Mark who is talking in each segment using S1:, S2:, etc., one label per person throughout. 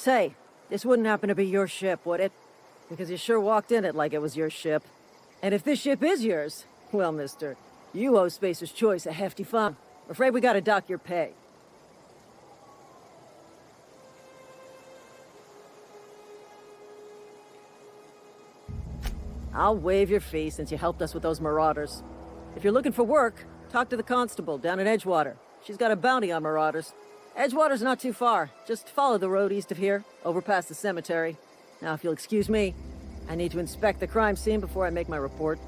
S1: Say, this wouldn't happen to be your ship, would it? Because you sure walked in it like it was your ship. And if this ship is yours, well, mister, you owe Spacer's Choice a hefty fine. I'm afraid we gotta dock your pay. I'll waive your fee since you helped us with those marauders. If you're looking for work, talk to the constable down in Edgewater. She's got a bounty on marauders. Edgewater's not too far. Just follow the road east of here, over past the cemetery. Now, if you'll excuse me, I need to inspect the crime scene before I make my report.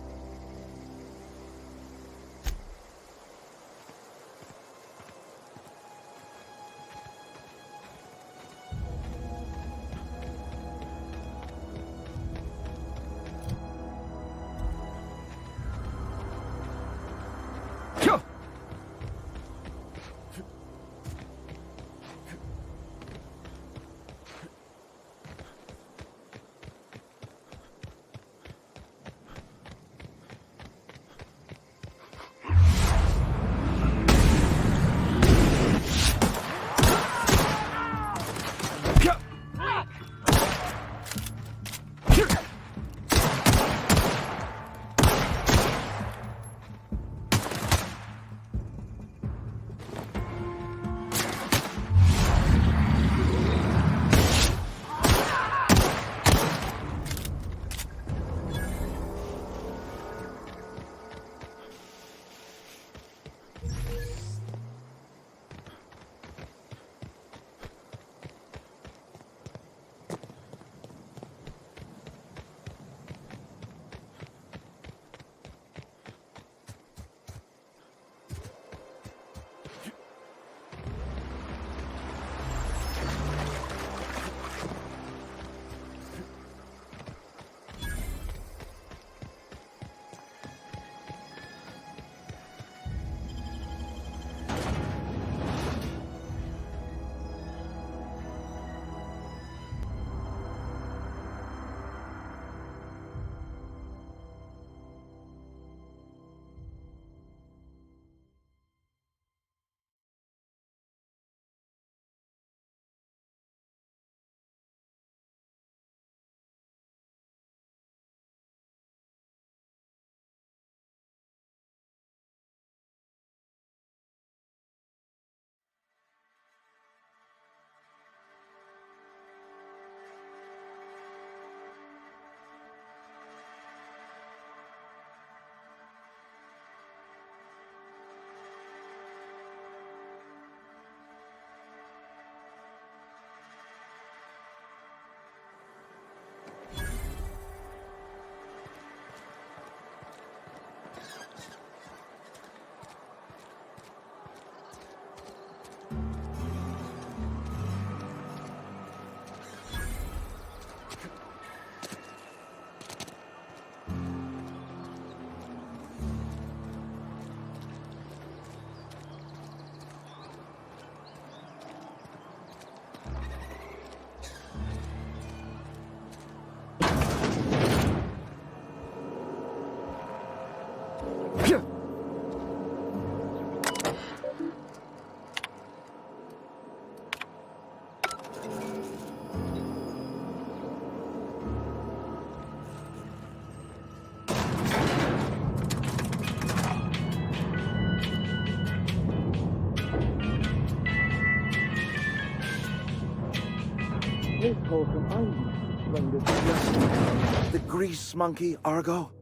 S2: The grease monkey, Argo?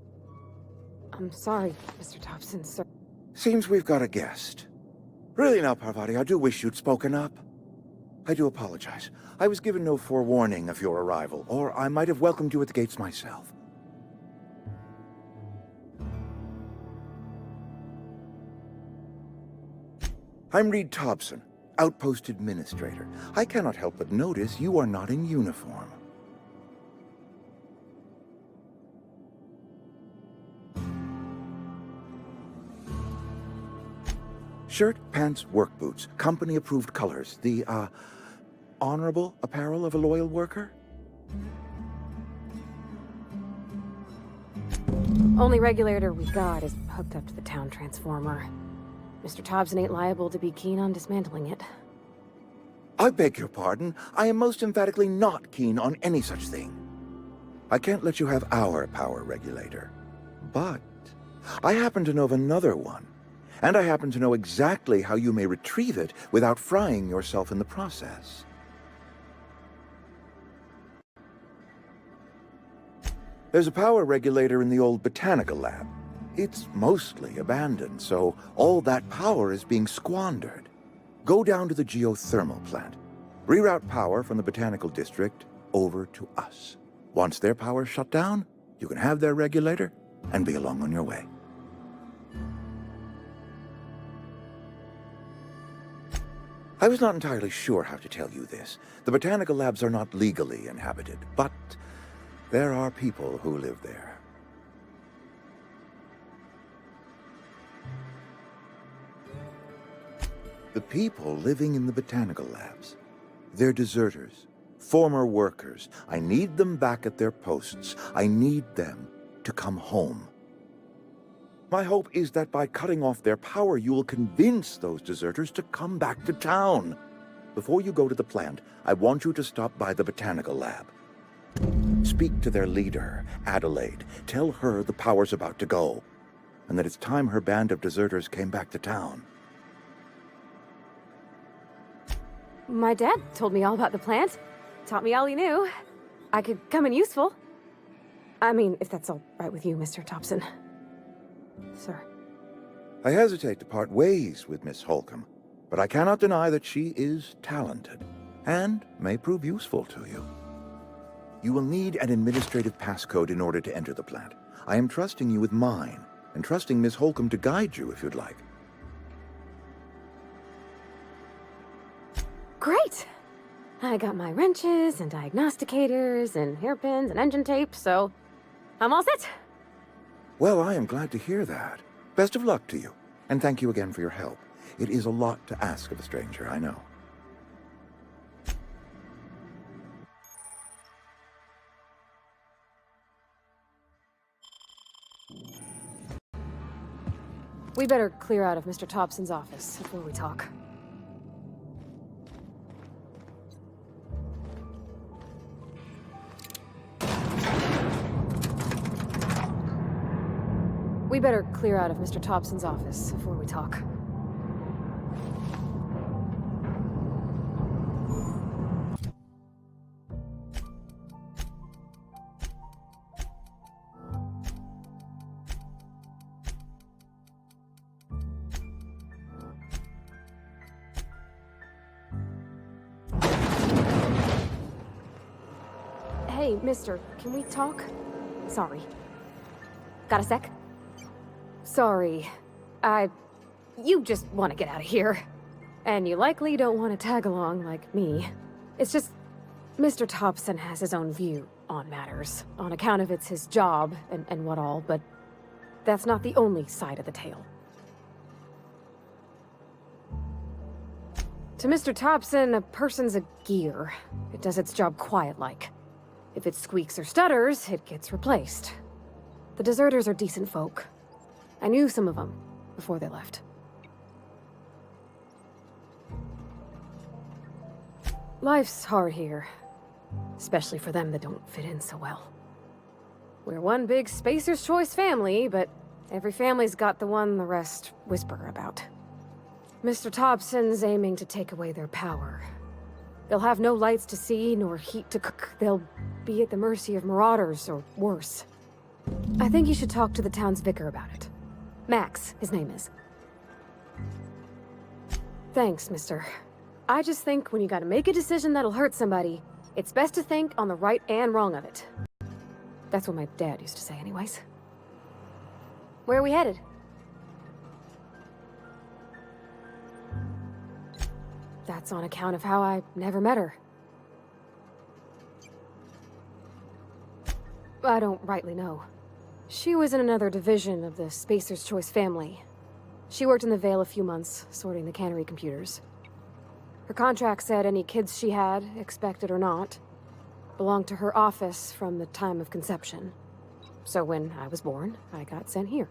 S3: I'm sorry, Mr. Thompson, sir.
S2: Seems we've got a guest. Really now, Parvati, I do wish you'd spoken up. I do apologize. I was given no forewarning of your arrival, or I might have welcomed you at the gates myself. I'm Reed Thompson, Outpost Administrator. I cannot help but notice you are not in uniform. Shirt, pants, work boots, company-approved colors. The, honorable apparel of a loyal worker?
S3: Only regulator we got is hooked up to the town transformer. Mr. Thompson ain't liable to be keen on dismantling it.
S2: I beg your pardon. I am most emphatically not keen on any such thing. I can't let you have our power regulator. But I happen to know of another one. And I happen to know exactly how you may retrieve it without frying yourself in the process. There's a power regulator in the old botanical lab. It's mostly abandoned, so all that power is being squandered. Go down to the geothermal plant. Reroute power from the botanical district over to us. Once their power's shut down, you can have their regulator and be along on your way. I was not entirely sure how to tell you this. The botanical labs are not legally inhabited, but there are people who live there. The people living in the botanical labs. They're deserters, former workers. I need them back at their posts. I need them to come home. My hope is that by cutting off their power, you will convince those deserters to come back to town. Before you go to the plant, I want you to stop by the botanical lab. Speak to their leader, Adelaide. Tell her the power's about to go, and that it's time her band of deserters came back to town.
S3: My dad told me all about the plant. Taught me all he knew. I could come in useful. I mean, if that's all right with you, Mr. Thompson. Sir.
S2: I hesitate to part ways with Miss Holcomb, but I cannot deny that she is talented, and may prove useful to you. You will need an administrative passcode in order to enter the plant. I am trusting you with mine, and trusting Miss Holcomb to guide you if you'd like.
S3: Great! I got my wrenches and diagnosticators and hairpins and engine tape, so I'm all set.
S2: Well, I am glad to hear that. Best of luck to you, and thank you again for your help. It is a lot to ask of a stranger, I know.
S3: We better clear out of Mr. Thompson's office before we talk. We better clear out of Mr. Thompson's office before we talk. Hey, mister, can we talk? Sorry. Got a sec? Sorry. You just want to get out of here. And you likely don't want to tag along like me. It's just, Mr. Thompson has his own view on matters, on account of it's his job and what all, but that's not the only side of the tale. To Mr. Thompson, a person's a gear. It does its job quiet-like. If it squeaks or stutters, it gets replaced. The deserters are decent folk. I knew some of them before they left. Life's hard here, especially for them that don't fit in so well. We're one big Spacer's Choice family, but every family's got the one the rest whisper about. Mr. Thompson's aiming to take away their power. They'll have no lights to see, nor heat to cook. They'll be at the mercy of marauders, or worse. I think you should talk to the town's vicar about it. Max, his name is. Thanks, mister. I just think when you gotta make a decision that'll hurt somebody, it's best to think on the right and wrong of it. That's what my dad used to say anyways. Where are we headed? That's on account of how I never met her. I don't rightly know. She was in another division of the Spacer's Choice family. She worked in the Vale a few months, sorting the cannery computers. Her contract said any kids she had, expected or not, belonged to her office from the time of conception. So when I was born, I got sent here.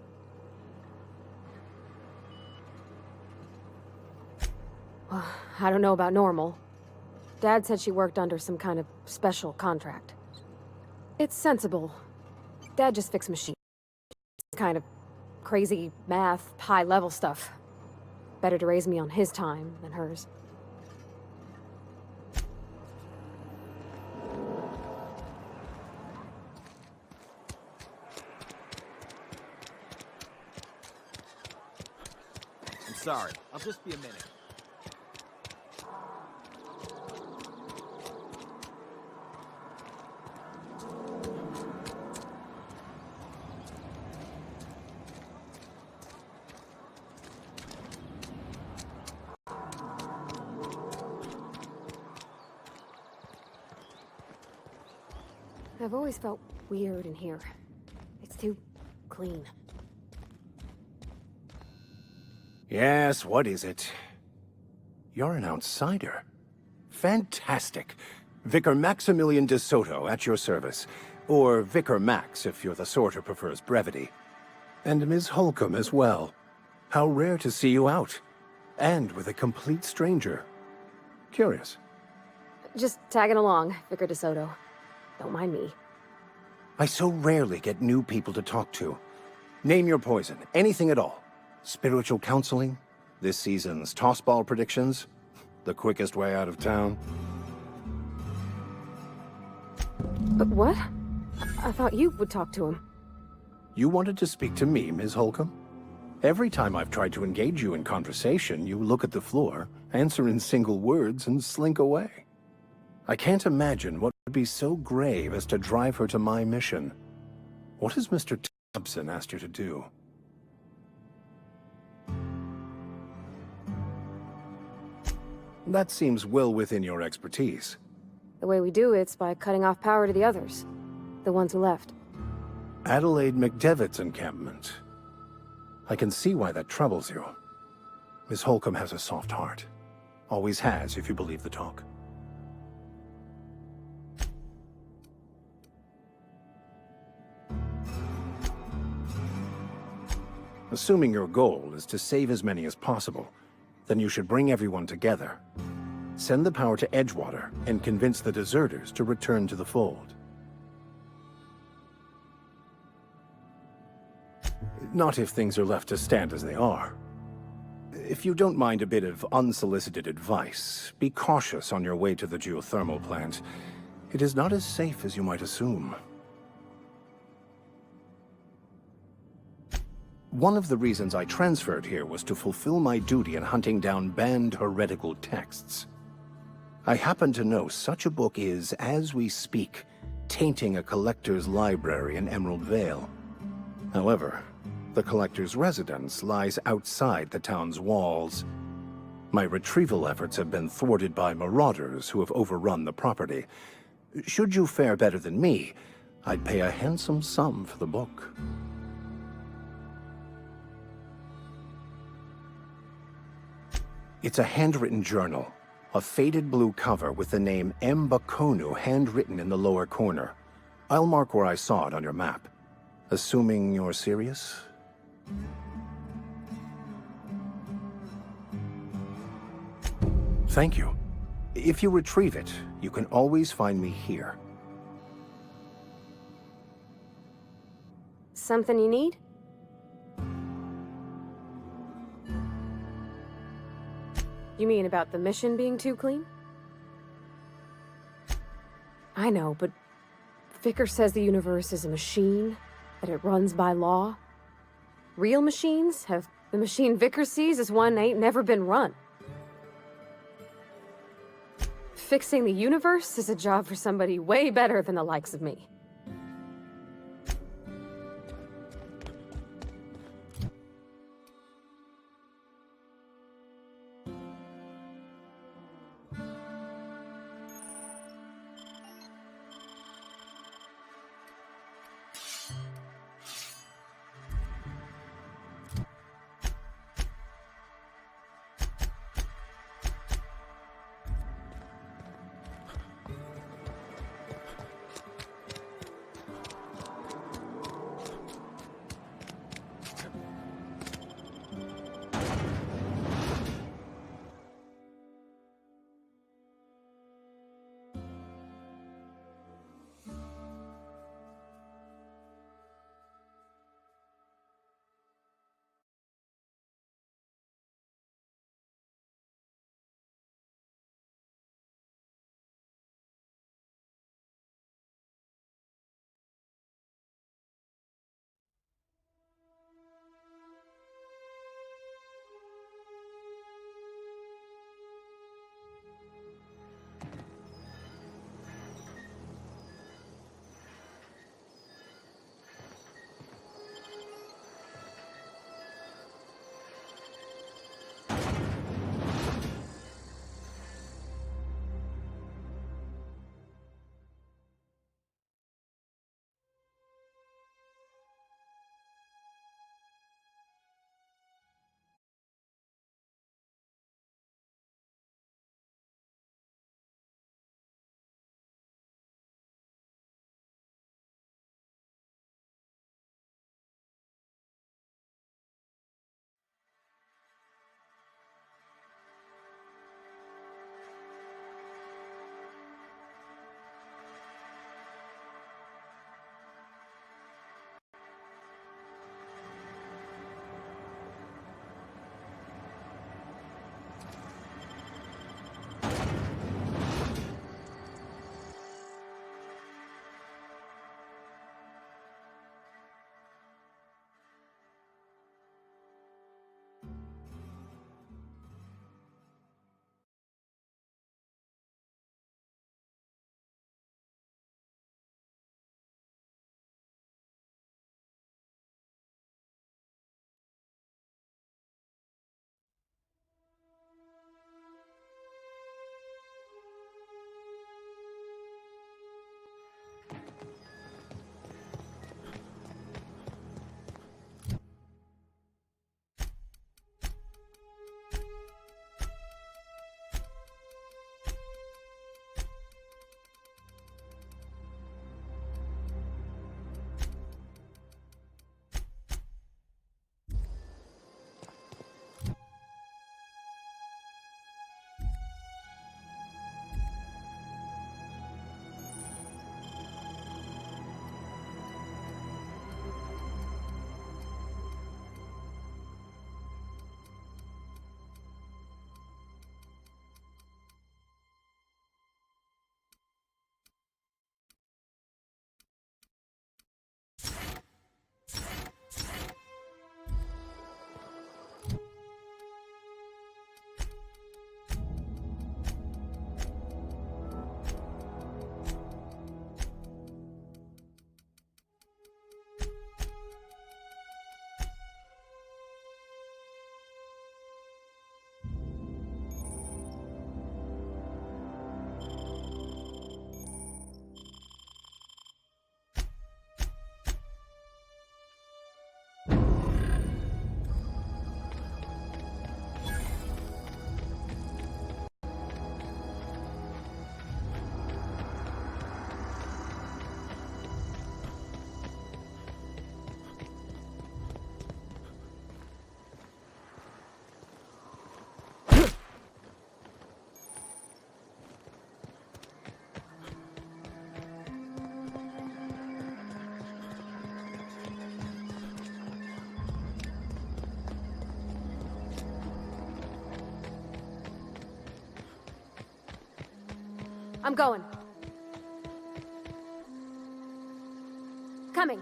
S3: Well, I don't know about normal, Dad said she worked under some kind of special contract. It's sensible. Dad just fixed machines. Kind of crazy math, high-level stuff. Better to raise me on his time than hers.
S4: I'm sorry. I'll just be a minute.
S3: I've always felt weird in here. It's too clean.
S5: Yes, what is it? You're an outsider. Fantastic. Vicar Maximilian de Soto at your service. Or Vicar Max, if you're the sort who prefers brevity. And Ms. Holcomb as well. How rare to see you out. And with a complete stranger. Curious.
S3: Just tagging along, Vicar DeSoto. Don't mind me.
S5: I so rarely get new people to talk to. Name your poison, anything at all. Spiritual counseling? This season's tossball predictions? The quickest way out of town?
S3: But what? I thought you would talk to him.
S5: You wanted to speak to me, Ms. Holcomb? Every time I've tried to engage you in conversation, you look at the floor, answer in single words, and slink away. I can't imagine what would be so grave as to drive her to my mission. What has Mr. Thompson asked you to do? That seems well within your expertise.
S3: The way we do it's by cutting off power to the others. The ones who left.
S5: Adelaide McDevitt's encampment. I can see why that troubles you. Miss Holcomb has a soft heart. Always has, if you believe the talk. Assuming your goal is to save as many as possible, then you should bring everyone together. Send the power to Edgewater and convince the deserters to return to the fold. Not if things are left to stand as they are. If you don't mind a bit of unsolicited advice, be cautious on your way to the geothermal plant. It is not as safe as you might assume. One of the reasons I transferred here was to fulfill my duty in hunting down banned heretical texts. I happen to know such a book is, as we speak, tainting a collector's library in Emerald Vale. However, the collector's residence lies outside the town's walls. My retrieval efforts have been thwarted by marauders who have overrun the property. Should you fare better than me, I'd pay a handsome sum for the book. It's a handwritten journal, a faded blue cover with the name M. Bakonu handwritten in the lower corner. I'll mark where I saw it on your map. Assuming you're serious? Thank you. If you retrieve it, you can always find me here.
S3: Something you need? You mean about the mission being too clean? I know, but Vicar says the universe is a machine, that it runs by law. Real machines? Have the machine Vicar sees as one ain't never been run. Fixing the universe is a job for somebody way better than the likes of me. I'm going. Coming.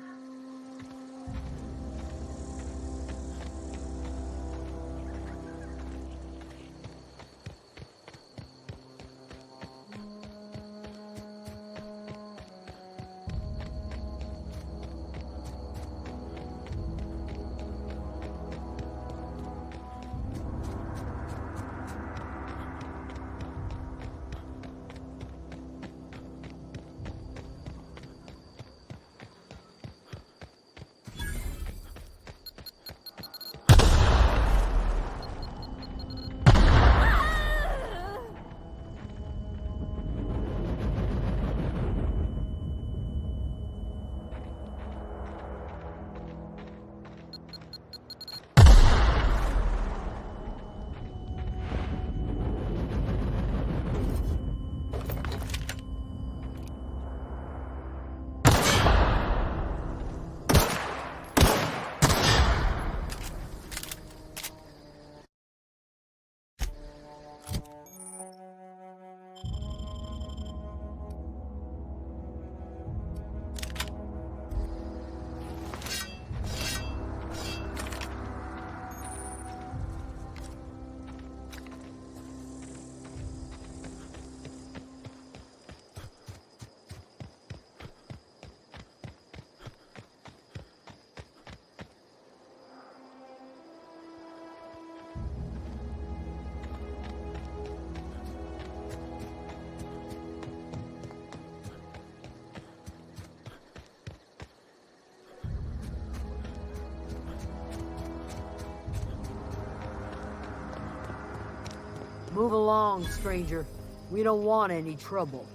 S6: Move along, stranger. We don't want any trouble.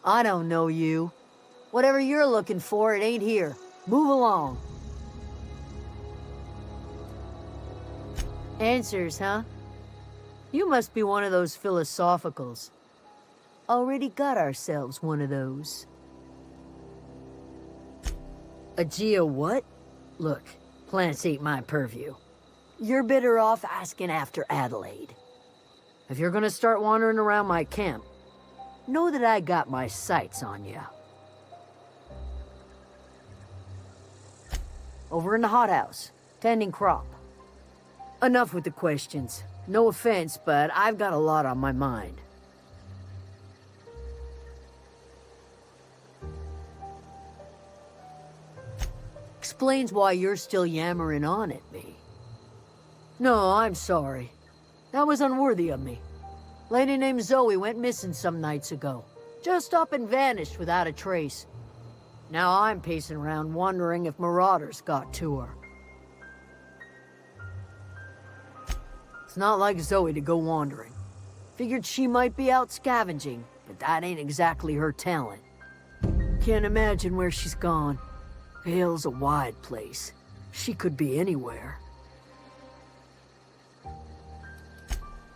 S6: I don't know you. Whatever you're looking for, it ain't here. Move along. Answers, huh? You must be one of those philosophicals. Already got ourselves one of those. A geo what? Look, plants ain't my purview. You're better off asking after Adelaide. If you're gonna start wandering around my camp, know that I got my sights on you. Over in the hothouse, tending crop. Enough with the questions. No offense, but I've got a lot on my mind. Explains why you're still yammering on at me. No, I'm sorry. That was unworthy of me. Lady named Zoe went missing some nights ago. Just up and vanished without a trace. Now I'm pacing around wondering if marauders got to her. It's not like Zoe to go wandering. Figured she might be out scavenging, but that ain't exactly her talent. Can't imagine where she's gone. Hell's a wide place. She could be anywhere.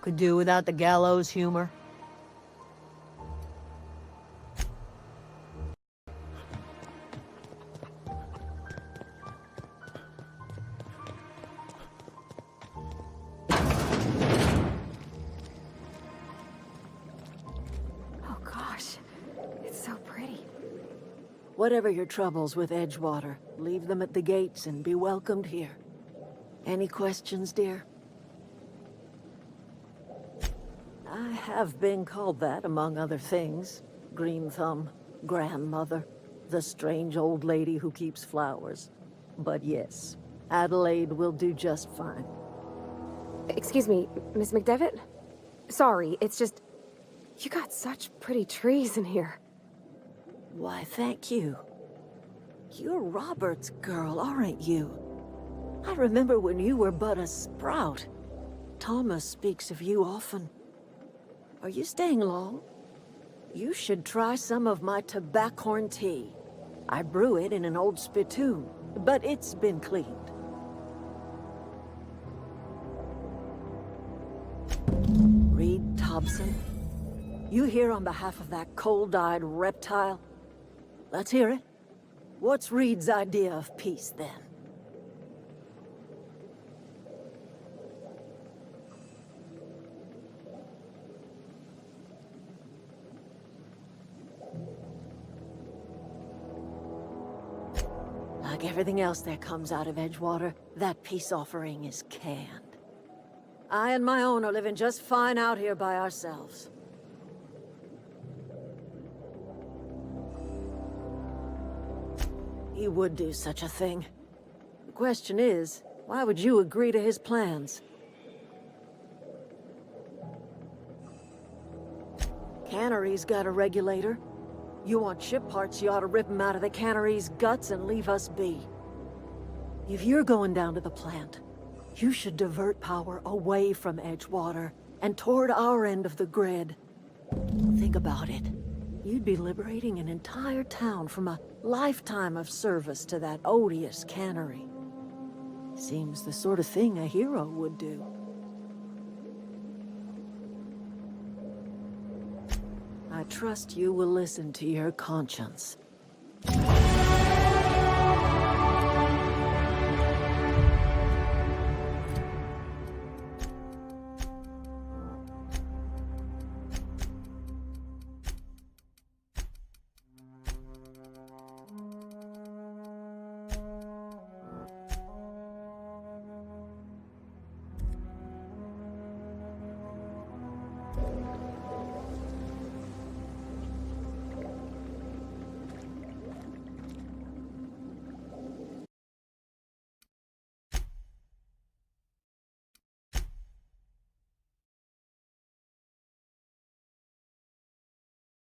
S6: Could do without the gallows humor.
S3: Oh gosh, it's so pretty.
S1: Whatever your troubles with Edgewater, leave them at the gates and be welcomed here. Any questions, dear? I have been called that, among other things. Green Thumb, grandmother, the strange old lady who keeps flowers. But yes, Adelaide will do just fine.
S3: Excuse me, Miss McDevitt? Sorry, it's just... You got such pretty trees in here.
S1: Why, thank you. You're Robert's girl, aren't you? I remember when you were but a sprout. Thomas speaks of you often. Are you staying long? You should try some of my tobaccorn tea. I brew it in an old spittoon, but it's been cleaned. Reed Thompson? You here on behalf of that cold-eyed reptile? Let's hear it. What's Reed's idea of peace, then? Like everything else that comes out of Edgewater, that peace offering is canned. I and my own are living just fine out here by ourselves. He would do such a thing. The question is, why would you agree to his plans? Cannery's got a regulator. You want ship parts, you ought to rip them out of the cannery's guts and leave us be. If you're going down to the plant, you should divert power away from Edgewater and toward our end of the grid. Think about it. You'd be liberating an entire town from a lifetime of service to that odious cannery. Seems the sort of thing a hero would do. I trust you will listen to your conscience.